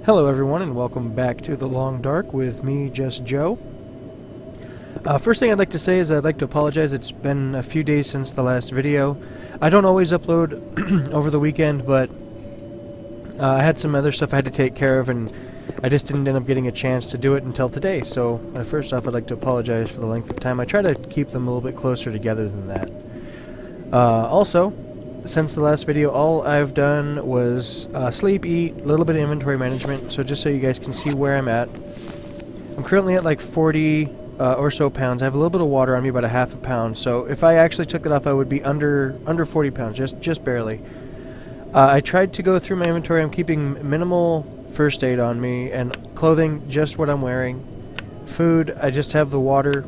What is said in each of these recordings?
Hello everyone and welcome back to The Long Dark with me, Just Joe. First thing I'd like to say is I'd like to apologize. It's been a few days since the last video. I don't always upload over the weekend, but I had some other stuff I had to take care of and I just didn't end up getting a chance to do it until today. So first off, I'd like to apologize for the length of time. I try to keep them a little bit closer together than that. Also, since the last video, all I've done was sleep, eat, a little bit of inventory management, so just so you guys can see where I'm at. I'm currently at like 40 or so pounds. I have a little bit of water on me, about a half a pound, so if I actually took it off, I would be under 40 pounds, just barely. I tried to go through my inventory. I'm keeping minimal first aid on me, and clothing, just what I'm wearing. Food, I just have the water.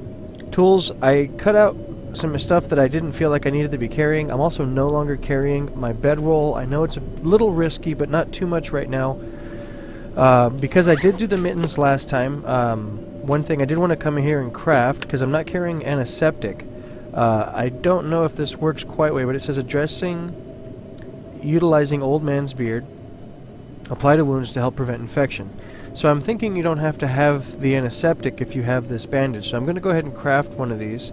Tools, I cut out some stuff that I didn't feel like I needed to be carrying. I'm also no longer carrying my bedroll. I know it's a little risky, but not too much right now. Because I did do the mittens last time, one thing I did want to come in here and craft, because I'm not carrying antiseptic. I don't know if this works quite right, but it says addressing, utilizing old man's beard, apply to wounds to help prevent infection. So I'm thinking you don't have to have the antiseptic if you have this bandage. So I'm going to go ahead and craft one of these.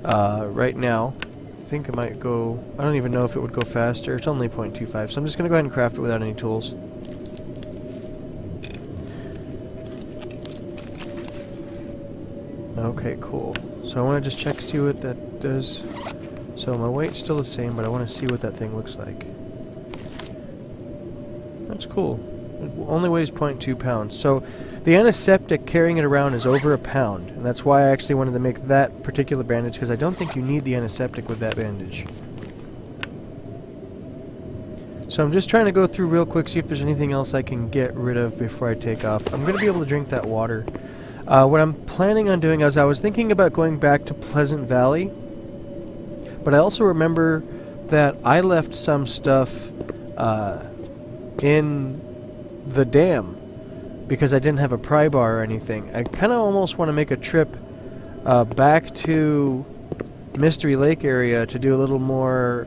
Right now, I think it might go, I don't even know if it would go faster. It's only 0.25, so I'm just going to go ahead and craft it without any tools. Okay, cool. So I want to just check, see what that does. So my weight's still the same, but I want to see what that thing looks like. That's cool. It only weighs 0.2 pounds. So the antiseptic, carrying it around, is over a pound, and that's why I actually wanted to make that particular bandage, because I don't think you need the antiseptic with that bandage. So I'm just trying to go through real quick, see if there's anything else I can get rid of before I take off. I'm going to be able to drink that water. What I'm planning on doing is I was thinking about going back to Pleasant Valley, but I also remember that I left some stuff in the dam, because I didn't have a pry bar or anything. I kind of almost want to make a trip back to Mystery Lake area to do a little more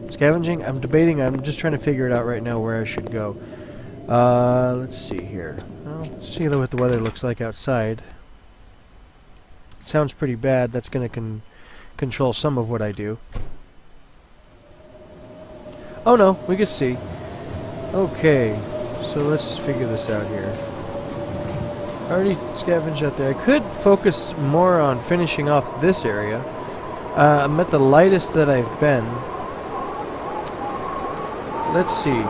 scavenging. I'm debating, I'm just trying to figure it out right now where I should go. Let's see here. Well, let's see what the weather looks like outside. It sounds pretty bad. That's going to control some of what I do. Oh no, we can see. Okay. So let's figure this out here. I already scavenged out there. I could focus more on finishing off this area. I'm at the lightest that I've been. Let's see.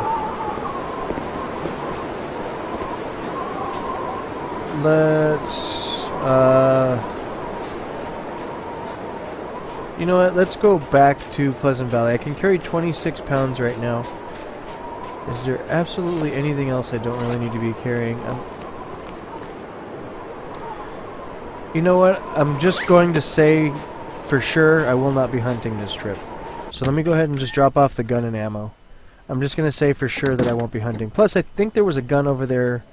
You know what? Let's go back to Pleasant Valley. I can carry 26 pounds right now. Is there absolutely anything else I don't really need to be carrying? You know what? I'm just going to say for sure I will not be hunting this trip. So let me go ahead and just drop off the gun and ammo. I'm just going to say for sure that I won't be hunting. Plus, I think there was a gun over there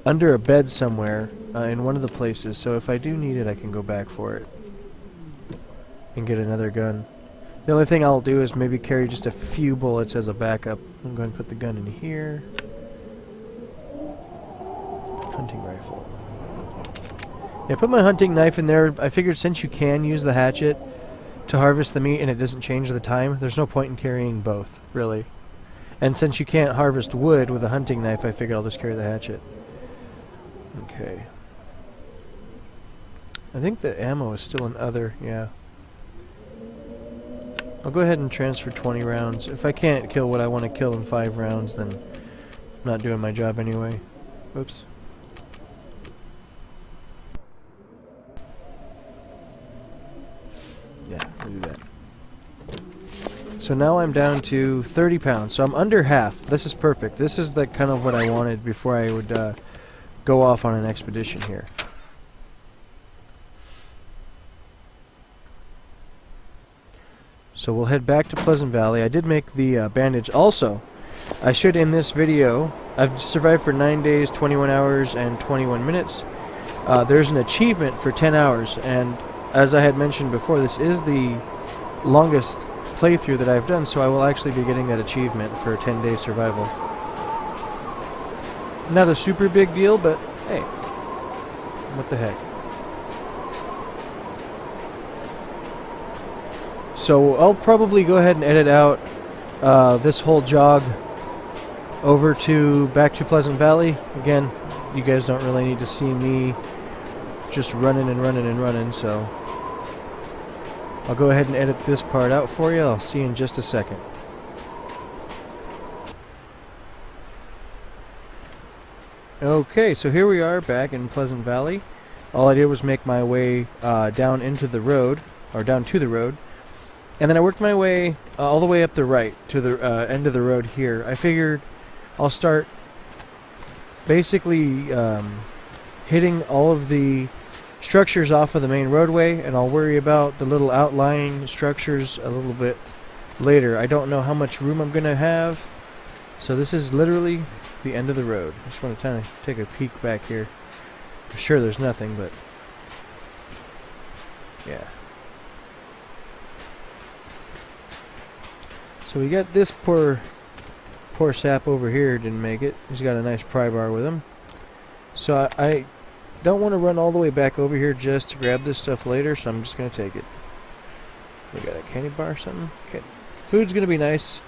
under a bed somewhere in one of the places. So if I do need it, I can go back for it and get another gun. The only thing I'll do is maybe carry just a few bullets as a backup. I'm going to put the gun in here. Hunting rifle. Yeah, I put my hunting knife in there. I figured since you can use the hatchet to harvest the meat and it doesn't change the time, there's no point in carrying both, really. And since you can't harvest wood with a hunting knife, I figured I'll just carry the hatchet. Okay. I think the ammo is still in other, yeah. I'll go ahead and transfer 20 rounds. If I can't kill what I want to kill in 5 rounds, then I'm not doing my job anyway. Oops. Yeah, I'll do that. So now I'm down to 30 pounds. So I'm under half. This is perfect. This is the kind of what I wanted before I would go off on an expedition here. So we'll head back to Pleasant Valley. I did make the bandage. Also, I should end this video. I've survived for 9 days, 21 hours, and 21 minutes. There's an achievement for 10 hours, and as I had mentioned before, this is the longest playthrough that I've done, so I will actually be getting that achievement for 10-day survival. Not a super big deal, but hey, what the heck. So I'll probably go ahead and edit out this whole jog over to back to Pleasant Valley. Again, you guys don't really need to see me just running and running and running, so I'll go ahead and edit this part out for you. I'll see you in just a second. Okay, so here we are back in Pleasant Valley. All I did was make my way down into the road, or down to the road, and then I worked my way all the way up the right to the end of the road here. I figured I'll start basically hitting all of the structures off of the main roadway, and I'll worry about the little outlying structures a little bit later. I don't know how much room I'm going to have, so this is literally the end of the road. I just want to kind of take a peek back here. I'm sure there's nothing, but yeah. So we got this poor sap over here, didn't make it. He's got a nice pry bar with him. So I don't want to run all the way back over here just to grab this stuff later, so I'm just going to take it. We got a candy bar or something? Okay. Food's going to be nice.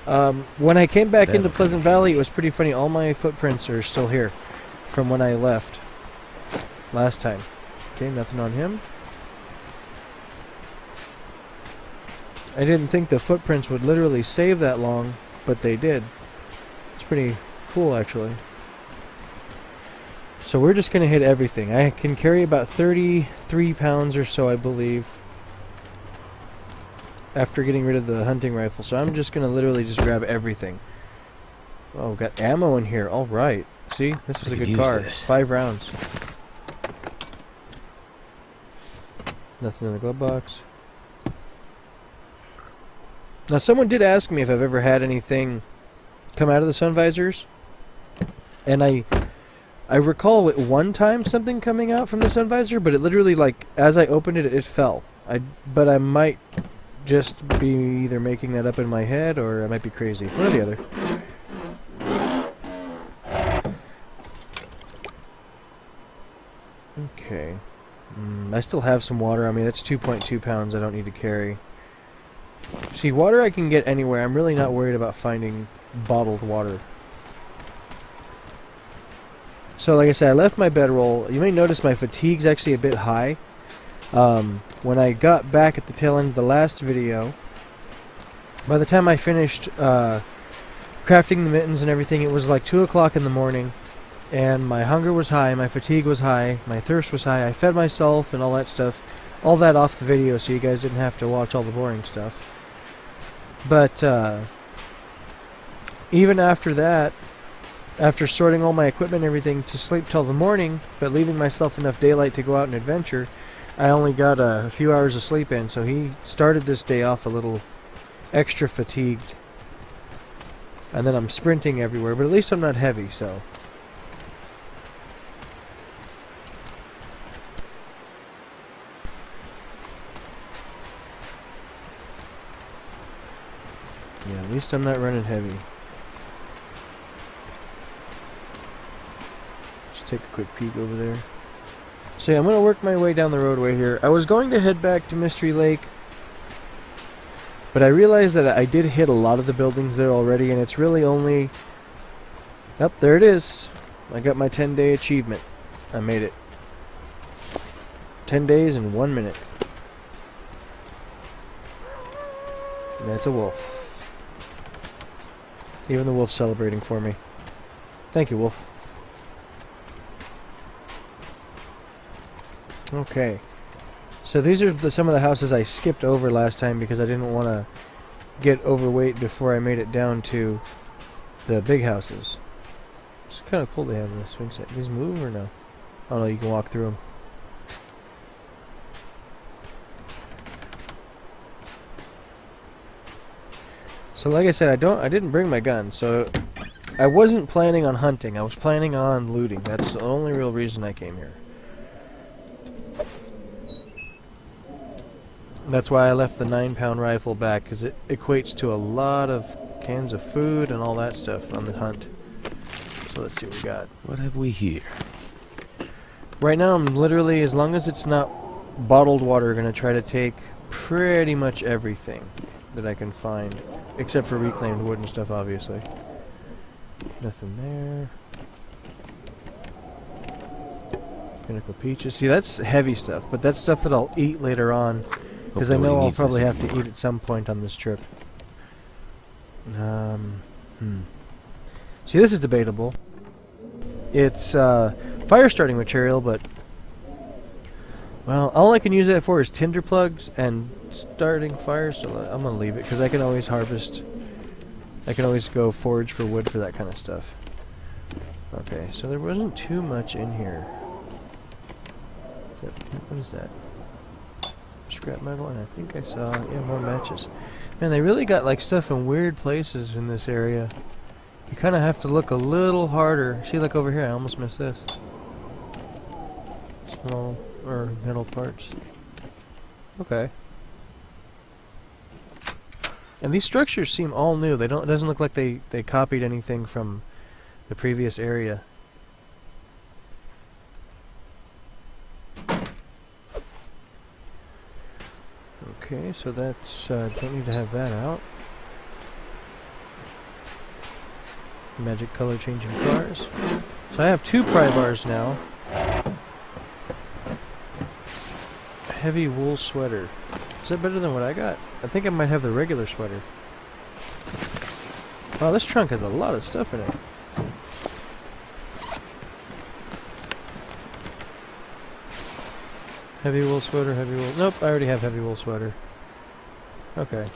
When I came back into Pleasant Valley, it was pretty funny. All my footprints are still here from when I left last time. Okay, nothing on him. I didn't think the footprints would literally save that long, but they did. It's pretty cool, actually. So we're just going to hit everything. I can carry about 33 pounds or so, I believe, after getting rid of the hunting rifle. So I'm just going to literally just grab everything. Oh, got ammo in here. All right. See? This was a good car. 5 rounds. Nothing in the glove box. Now, someone did ask me if I've ever had anything come out of the sun visors, and I recall at one time something coming out from the sun visor, but it literally, like, as I opened it, it fell. But I might just be either making that up in my head, or I might be crazy. One or the other. Okay. I still have some water on me. That's 2.2 pounds I don't need to carry. See, water I can get anywhere. I'm really not worried about finding bottled water. So, like I said, I left my bedroll. You may notice my fatigue's actually a bit high. When I got back at the tail end of the last video, by the time I finished crafting the mittens and everything, it was like 2 o'clock in the morning, and my hunger was high, my fatigue was high, my thirst was high. I fed myself and all that stuff. All that off the video, so you guys didn't have to watch all the boring stuff. But even after that, after sorting all my equipment and everything to sleep till the morning, but leaving myself enough daylight to go out and adventure, I only got a few hours of sleep in, so he started this day off a little extra fatigued. And then I'm sprinting everywhere, but at least I'm not heavy, so. Yeah, at least I'm not running heavy. Just take a quick peek over there. So yeah, I'm going to work my way down the roadway here. I was going to head back to Mystery Lake, but I realized that I did hit a lot of the buildings there already, and it's really only... Yep, there it is. I got my 10-day achievement. I made it. 10 days and 1 minute. That's a wolf. Even the wolf's celebrating for me. Thank you, wolf. Okay. So these are some of the houses I skipped over last time because I didn't want to get overweight before I made it down to the big houses. It's kind of cool they have the swing set. These move or no? Oh no, you can walk through them. So like I said, I didn't bring my gun, so I wasn't planning on hunting. I was planning on looting. That's the only real reason I came here. That's why I left the 9-pound rifle back, because it equates to a lot of cans of food and all that stuff on the hunt. So let's see what we got. What have we here? Right now I'm literally, as long as it's not bottled water, going to try to take pretty much everything that I can find. Except for reclaimed wood and stuff, obviously. Nothing there. Pinnacle peaches. See, that's heavy stuff, but that's stuff that I'll eat later on. Because I know I'll probably have to eat at some point on this trip. See, this is debatable. It's fire starting material, but well, all I can use that for is tinder plugs and starting fires, so I'm gonna leave it because I can always harvest. I can always go forage for wood for that kind of stuff. Okay, so there wasn't too much in here. What is that? Scrap metal, and I think I saw, yeah, more matches. Man, they really got like stuff in weird places in this area. You kind of have to look a little harder. See, like over here, I almost missed this. Small or metal parts. Okay. And these structures seem all new. They don't. It doesn't look like they copied anything from the previous area. Okay, so that's don't need to have that out. Magic color changing cars. So I have 2 pry bars now. Heavy wool sweater. Is that better than what I got? I think I might have the regular sweater. Wow, this trunk has a lot of stuff in it. Heavy wool sweater, heavy wool... Nope, I already have heavy wool sweater. Okay.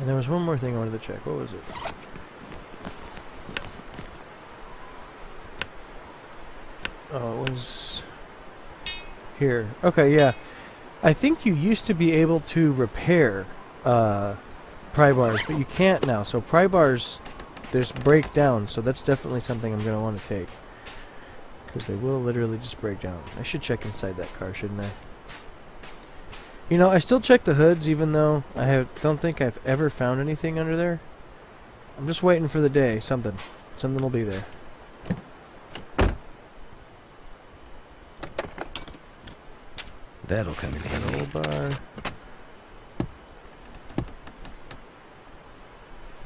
And there was one more thing I wanted to check. What was it? Oh, it was... here. Okay, yeah. I think you used to be able to repair pry bars, but you can't now. So pry bars, there's breakdown, so that's definitely something I'm going to want to take. Because they will literally just break down. I should check inside that car, shouldn't I? You know, I still check the hoods, even though I don't think I've ever found anything under there. I'm just waiting for the day. Something will be there. That'll come in handy. Bar.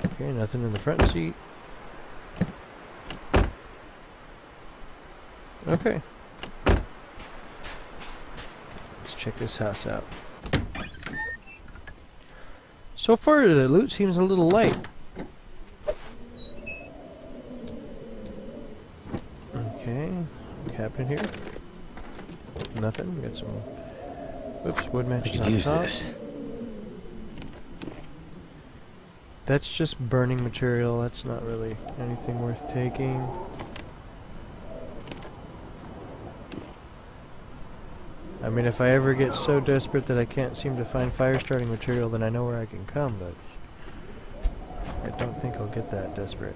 Okay, nothing in the front seat. Okay. Let's check this house out. So far, the loot seems a little light. Okay, what's happening here? Nothing. We got some. Oops, wood matches on top. We could use this. That's just burning material. That's not really anything worth taking. I mean, if I ever get so desperate that I can't seem to find fire starting material, then I know where I can come, but I don't think I'll get that desperate.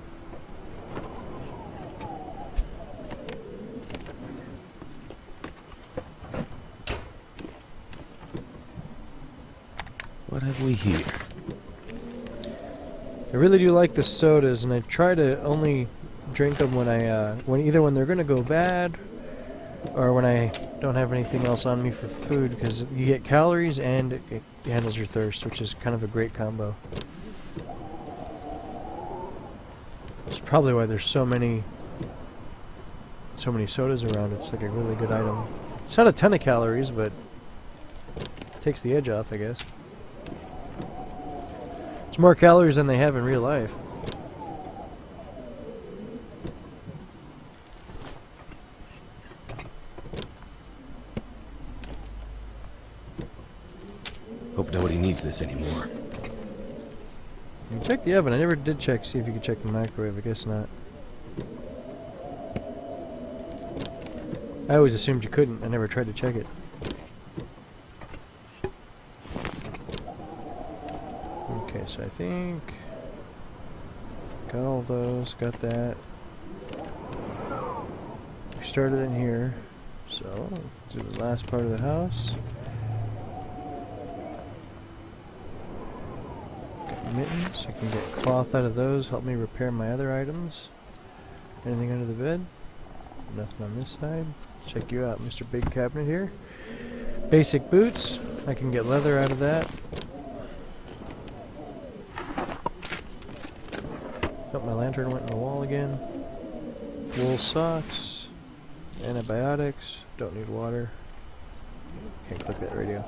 What have we here? I really do like the sodas, and I try to only drink them when either when they're gonna go bad, or when I don't have anything else on me for food, because you get calories and it handles your thirst, which is kind of a great combo. That's probably why there's so many sodas around. It's like a really good item. It's not a ton of calories, but it takes the edge off, I guess. It's more calories than they have in real life. Hope nobody needs this anymore. You can check the oven. I never did check, see if you could check the microwave. I guess not. I always assumed you couldn't. I never tried to check it. Okay, so I think got all those, got that. We started in here, so let's do the last part of the house. Got mittens, I can get cloth out of those, help me repair my other items. Anything under the bed? Nothing on this side. Check you out, Mr. Big Cabinet here. Basic boots. I can get leather out of that. Oh, my lantern went in the wall again. Wool socks. Antibiotics. Don't need water. Can't click that radio.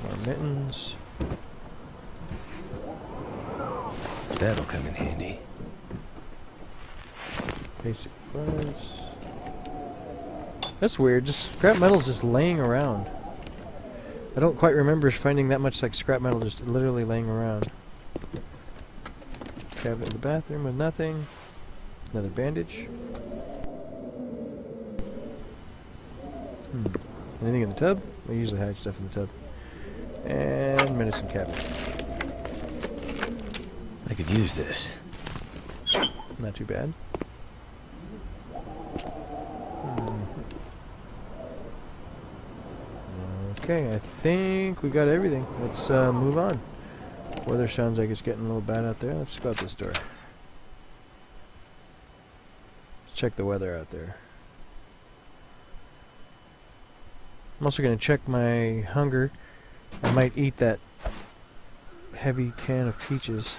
More mittens. That'll come in handy. Basic clothes. That's weird. Just scrap metal's just laying around. I don't quite remember finding that much like scrap metal just literally laying around. Cabinet in the bathroom with nothing. Another bandage. Anything in the tub? I usually hide stuff in the tub. And medicine cabinet. I could use this. Not too bad. Okay, I think we got everything. Let's move on. Weather sounds like it's getting a little bad out there. Let's go out this door. Let's check the weather out there. I'm also going to check my hunger. I might eat that heavy can of peaches.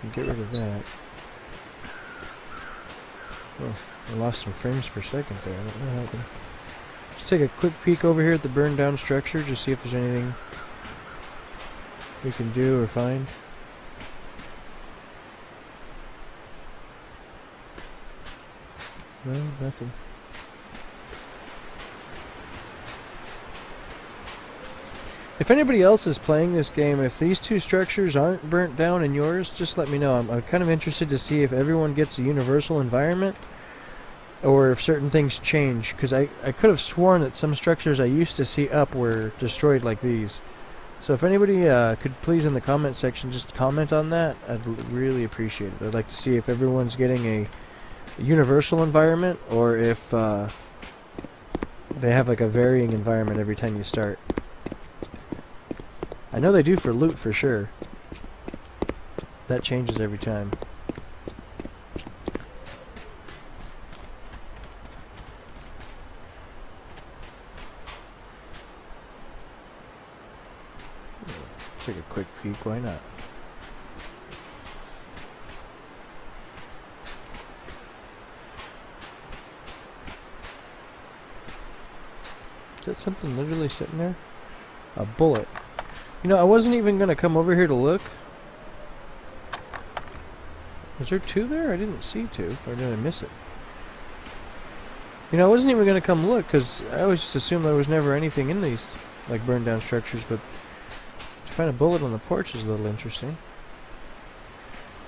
Can get rid of that. Oh, I lost some frames per second there. I don't know what happened. Let's take a quick peek over here at the burned down structure, just see if there's anything we can do or find. No, nothing. If anybody else is playing this game, if these two structures aren't burnt down in yours, just let me know. I'm kind of interested to see if everyone gets a universal environment or if certain things change, because I could have sworn that some structures I used to see up were destroyed like these. So if anybody could please in the comment section just comment on that, I'd really appreciate it. I'd like to see if everyone's getting a universal environment or if they have like a varying environment every time you start. I know they do for loot for sure. That changes every time. Take a quick peek, why not? Is that something literally sitting there? A bullet. You know, I wasn't even going to come over here to look. Was there two there? I didn't see two. Or did I miss it? You know, I wasn't even going to come look, because I always just assumed there was never anything in these, like, burned down structures, but to find a bullet on the porch is a little interesting.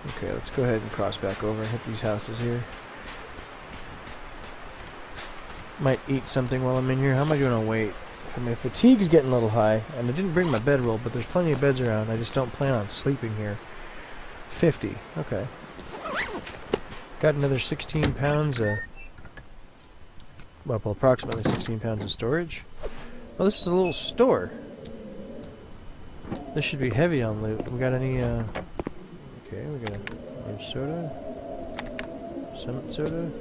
Okay, let's go ahead and cross back over and hit these houses here. Might eat something while I'm in here. How am I doing on weight? My fatigue's getting a little high, and I didn't bring my bedroll, but there's plenty of beds around. I just don't plan on sleeping here. 50. Okay. Got another 16 pounds well, approximately 16 pounds of storage. Oh, this is a little store. This should be heavy on loot. We got any, okay, we got a soda. Summit soda.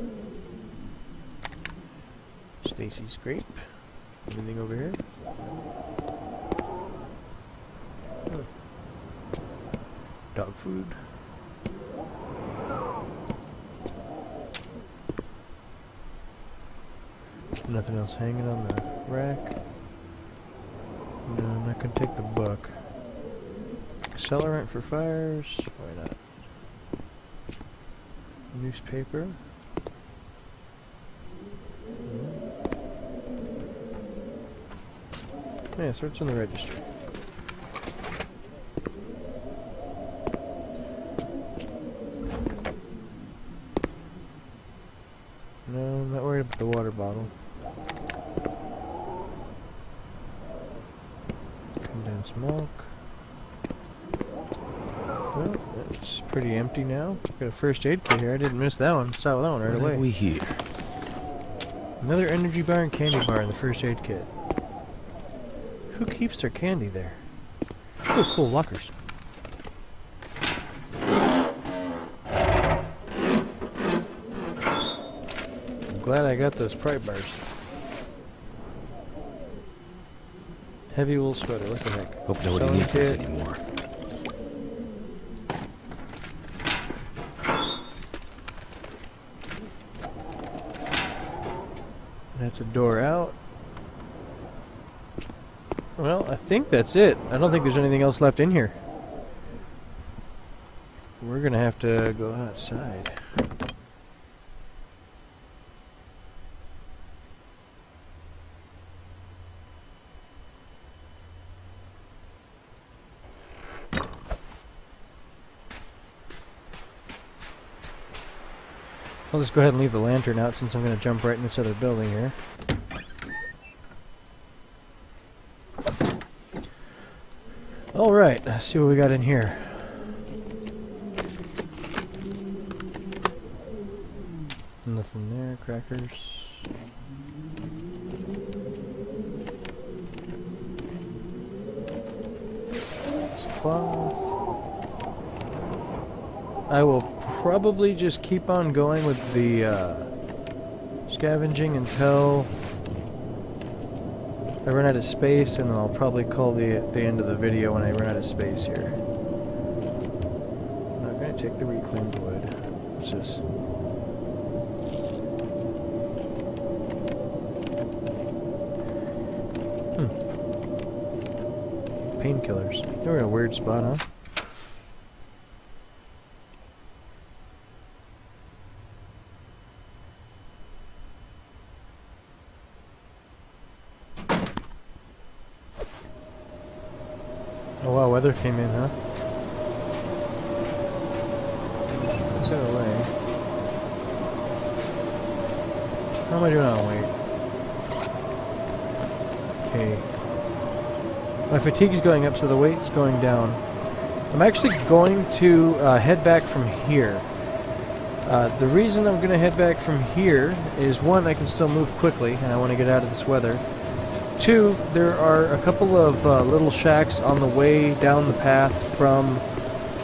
Stacy's grape. Anything over here? Oh. Dog food. Nothing else hanging on the rack. No, I'm not gonna take the book. Accelerant for fires. Why not? Newspaper. Yeah, so it's in the registry. No, I'm not worried about the water bottle. Condensed milk. Well, that's pretty empty now. Got a first aid kit here. I didn't miss that one. Saw that one right away. What have we here? Another energy bar and candy bar in the first aid kit. Who keeps their candy there? Oh, cool, lockers. Glad I got those pry bars. Heavy wool sweater, what the heck? Hope nobody Sewing needs this kit. anymore. That's a door out. Well, I think that's it. I don't think there's anything else left in here. We're gonna have to go outside. I'll just go ahead and leave the lantern out since I'm gonna jump right in this other building here. Alright, let's see what we got in here. Nothing there, crackers. Some cloth. I will probably just keep on going with the scavenging until I run out of space, and I'll probably call the end of the video when I run out of space here. I'm not going to take the reclaimed wood. What's this? Painkillers. They're in a weird spot, huh? Oh wow, weather came in, huh? Let's get away. How am I doing on weight? Okay. My fatigue's going up, so the weight's going down. I'm actually going to head back from here. The reason I'm going to head back from here is, one, I can still move quickly, and I want to get out of this weather. Two, there are a couple of little shacks on the way down the path from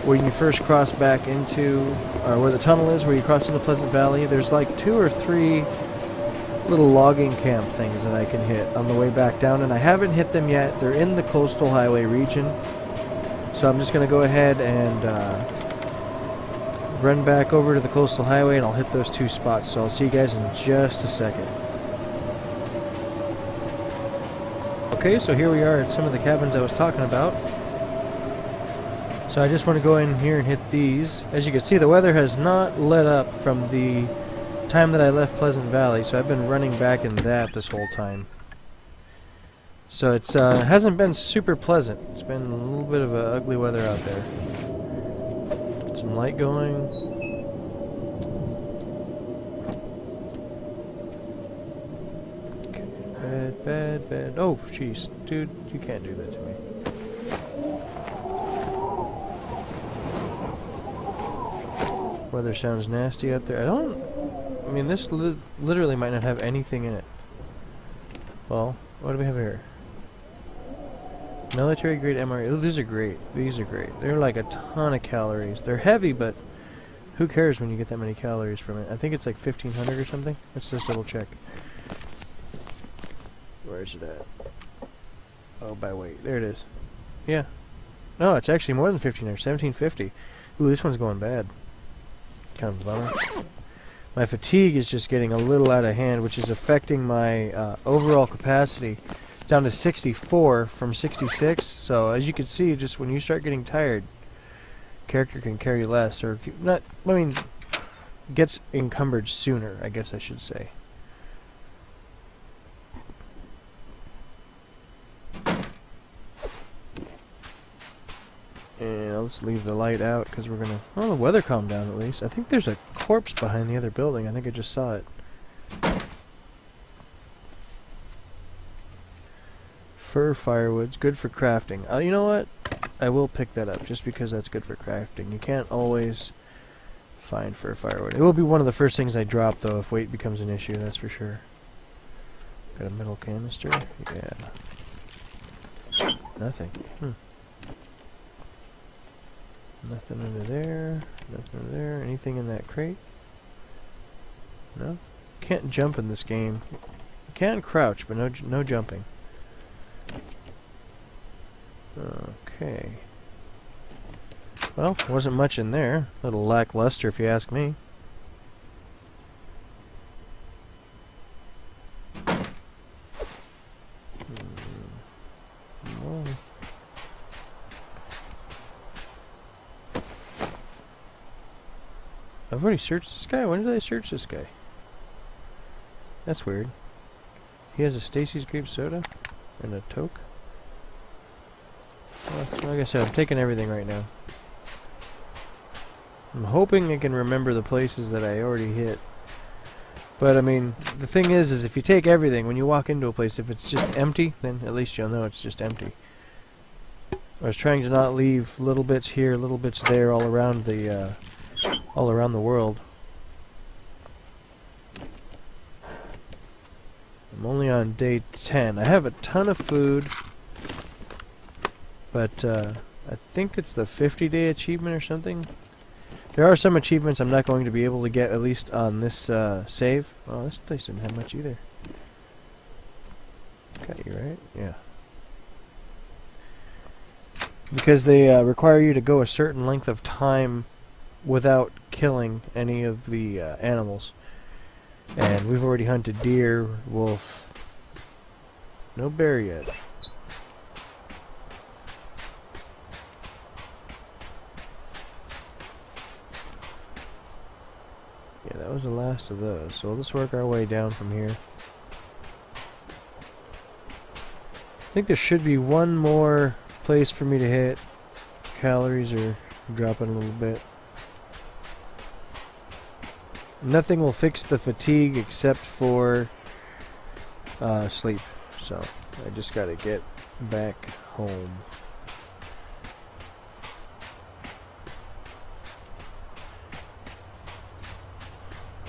where you first cross back into, where the tunnel is, where you cross into Pleasant Valley. There's like 2 or 3 little logging camp things that I can hit on the way back down, and I haven't hit them yet. They're in the coastal highway region, so I'm just going to go ahead and run back over to the coastal highway, and I'll hit those 2 spots. So I'll see you guys in just a second. Okay, so here we are at some of the cabins I was talking about. So I just want to go in here and hit these. As you can see, the weather has not let up from the time that I left Pleasant Valley, so I've been running back in that this whole time. So it's hasn't been super pleasant. It's been a little bit of ugly weather out there. Get some light going. Okay, bad. Oh, jeez, dude, you can't do that to me. Weather sounds nasty out there. I mean, this literally might not have anything in it. Well, what do we have here? Military grade MRE. Oh, these are great. These are great. They're like a ton of calories. They're heavy, but who cares when you get that many calories from it? I think it's like 1,500 or something. Let's just double check. Where is it at? Oh, by weight. There it is. Yeah. No, it's actually more than 1,500. 1,750. Ooh, this one's going bad. Kind of a bummer. My fatigue is just getting a little out of hand, which is affecting my overall capacity. It's down to 64 from 66. So as you can see, just when you start getting tired, character can carry less, or not. I mean, gets encumbered sooner, I guess I should say. And let's leave the light out because we're gonna. Oh, the weather calmed down at least. I think there's a corpse behind the other building. I think I just saw it. Fur firewood's good for crafting. You know what? I will pick that up just because that's good for crafting. You can't always find fur firewood. It will be one of the first things I drop though if weight becomes an issue. That's for sure. Got a metal canister. Yeah. Nothing. Nothing under there. Nothing under there. Anything in that crate? No? Can't jump in this game. You can crouch, but no jumping. Okay. Well, wasn't much in there. A little lackluster, if you ask me. Well. I've already searched this guy. When did I search this guy? That's weird. He has a Stacy's grape soda and a toke. Well, like I said, I'm taking everything right now. I'm hoping I can remember the places that I already hit. But I mean, the thing is if you take everything, when you walk into a place, if it's just empty, then at least you'll know it's just empty. I was trying to not leave little bits here, little bits there, all around the world. I'm only on day 10. I have a ton of food, but I think it's the 50-day achievement or something. There are some achievements I'm not going to be able to get, at least on this save. Oh, this place didn't have much either. Got you, right? Yeah. Because they require you to go a certain length of time without killing any of the animals. And we've already hunted deer, wolf. No bear yet. Yeah, that was the last of those. So let's work our way down from here. I think there should be one more place for me to hit. Calories are dropping a little bit. Nothing will fix the fatigue except for sleep. So I just gotta get back home.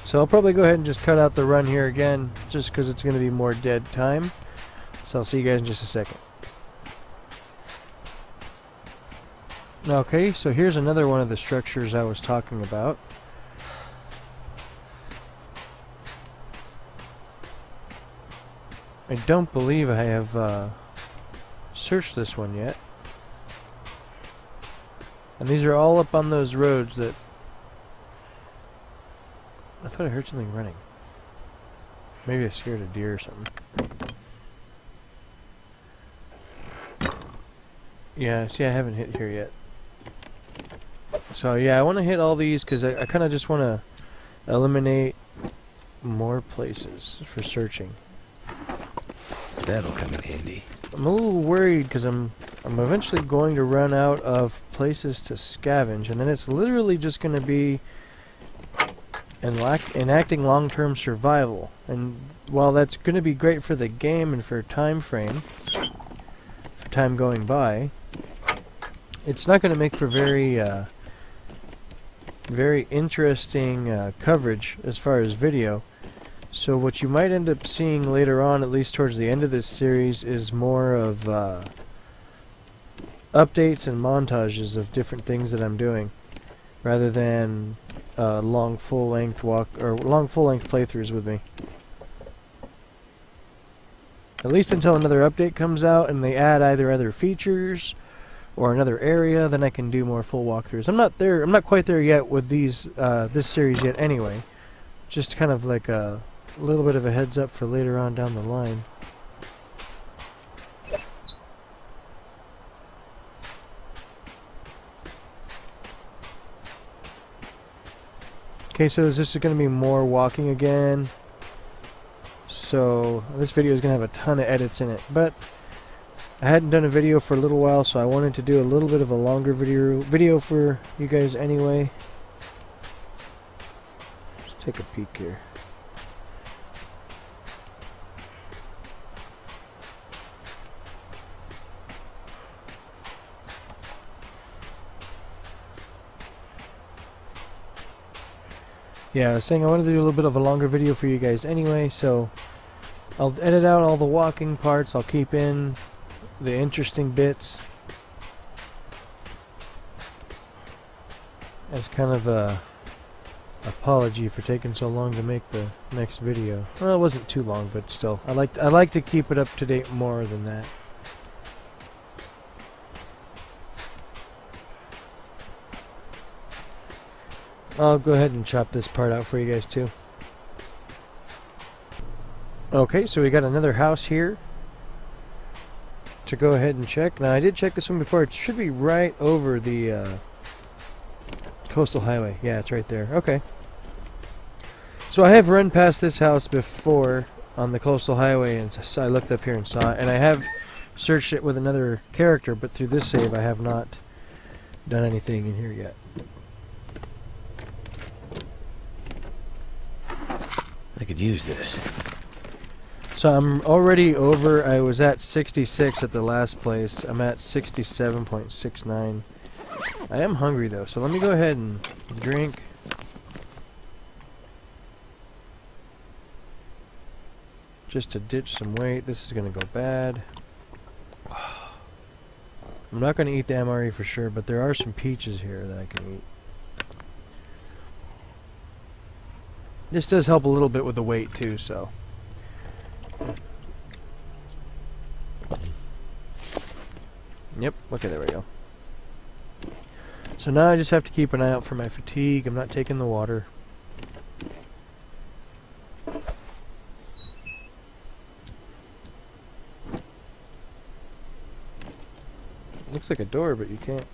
So I'll probably go ahead and just cut out the run here again, just because it's going to be more dead time. So I'll see you guys in just a second. Okay, so here's another one of the structures I was talking about. I don't believe I have searched this one yet. And these are all up on those roads that... I thought I heard something running. Maybe I scared a deer or something. Yeah, see, I haven't hit here yet. So yeah, I want to hit all these because I kind of just want to eliminate more places for searching. That'll come in handy. I'm a little worried because I'm eventually going to run out of places to scavenge, and then it's literally just going to be enacting long-term survival. And while that's going to be great for the game and for time frame, for time going by, it's not going to make for very interesting coverage as far as video. So what you might end up seeing later on, at least towards the end of this series, is more of updates and montages of different things that I'm doing, rather than long full-length playthroughs with me. At least until another update comes out and they add either other features or another area, then I can do more full walkthroughs. I'm not quite there yet with these this series yet anyway. Just kind of like a little bit of a heads up for later on down the line. Okay, so this is going to be more walking again. So this video is going to have a ton of edits in it, but I hadn't done a video for a little while, so I wanted to do a little bit of a longer video for you guys anyway. Let's take a peek here. Yeah, I was saying I wanted to do a little bit of a longer video for you guys anyway, so I'll edit out all the walking parts. I'll keep in the interesting bits as kind of a apology for taking so long to make the next video. Well, it wasn't too long, but still, I like to keep it up to date more than that. I'll go ahead and chop this part out for you guys too. Okay, so we got another house here to go ahead and check. Now, I did check this one before. It should be right over the coastal highway. Yeah, it's right there. Okay. So I have run past this house before on the coastal highway, and so I looked up here and saw it. And I have searched it with another character, but through this save I have not done anything in here yet. I could use this. So I'm already over. I was at 66 at the last place. I'm at 67.69. I am hungry though, so let me go ahead and drink. Just to ditch some weight. This is going to go bad. I'm not going to eat the MRE for sure, but there are some peaches here that I can eat. This does help a little bit with the weight too, so. Yep, okay, there we go. So now I just have to keep an eye out for my fatigue. I'm not taking the water. Looks like a door, but you can't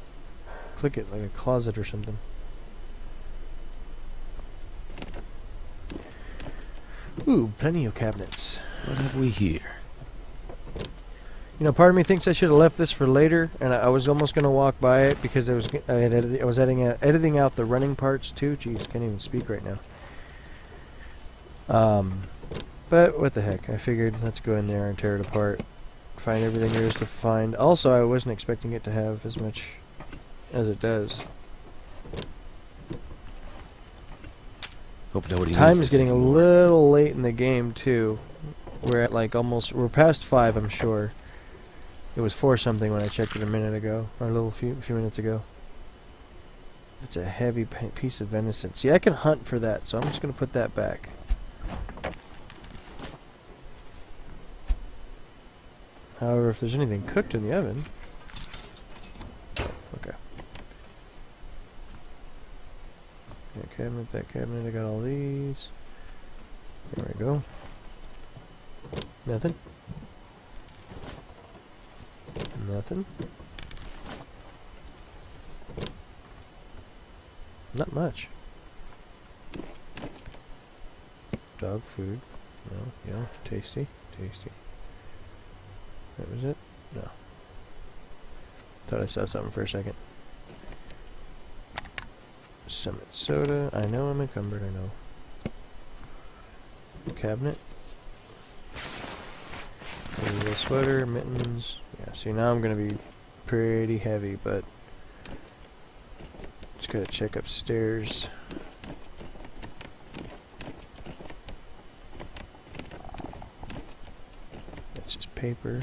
click it like a closet or something. Ooh, plenty of cabinets. What have we here? You know, part of me thinks I should have left this for later, and I was almost going to walk by it because I was editing out the running parts too. Jeez, can't even speak right now. But what the heck? I figured let's go in there and tear it apart, find everything there is to find. Also, I wasn't expecting it to have as much as it does. Hope nobody Time needs is this getting a anymore. little late in the game too. We're at like almost, we're past 5, I'm sure. It was 4 something when I checked it a minute ago, or a little few minutes ago. It's a heavy piece of venison. See, I can hunt for that, so I'm just going to put that back. However, if there's anything cooked in the oven... Okay. That cabinet, that cabinet, I got all these. There we go. Nothing. Nothing. Not much. Dog food. No, yeah, tasty, tasty. That was it? No. Thought I saw something for a second. Summit soda. I know I'm encumbered, I know. Cabinet. Maybe a sweater, mittens. Yeah, see, now I'm going to be pretty heavy, but just got to check upstairs. That's just paper.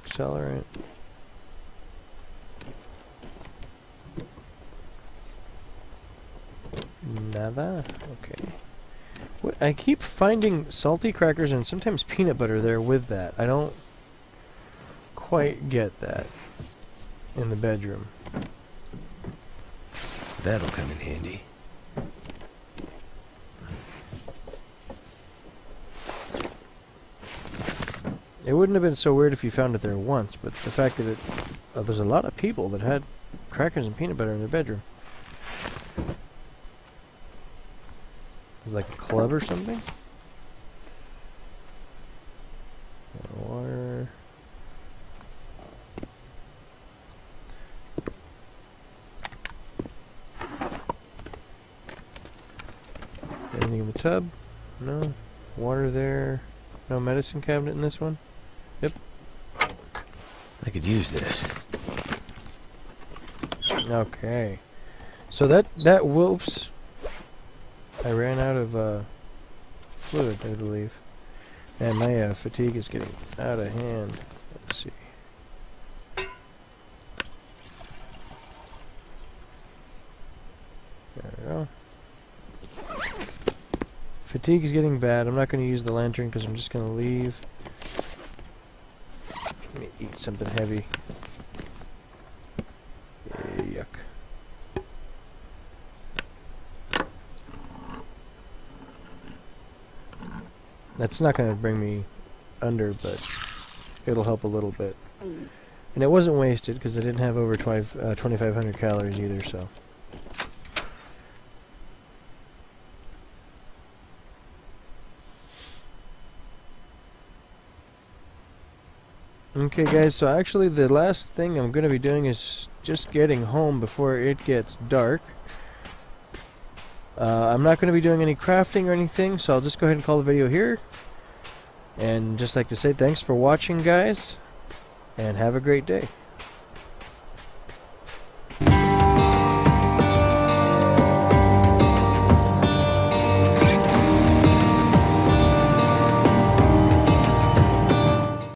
Accelerant. Nada? Okay. What, I keep finding salty crackers and sometimes peanut butter there with that. I don't quite get that in the bedroom. That'll come in handy. It wouldn't have been so weird if you found it there once, but the fact that it... there's a lot of people that had crackers and peanut butter in their bedroom. Is it like a club or something? Water... Anything in the tub? No. Water there. No medicine cabinet in this one? Yep. I could use this. Okay. So that whoops. I ran out of fluid, I believe. And my fatigue is getting out of hand. Let's see. go. Fatigue is getting bad. I'm not going to use the lantern because I'm just going to leave. Let me eat something heavy. Yuck. That's not going to bring me under, but it'll help a little bit. And it wasn't wasted because I didn't have over 2,500 calories either, so. Okay guys, so actually the last thing I'm going to be doing is just getting home before it gets dark. I'm not going to be doing any crafting or anything, so I'll just go ahead and call the video here. And just like to say thanks for watching, guys, and have a great day.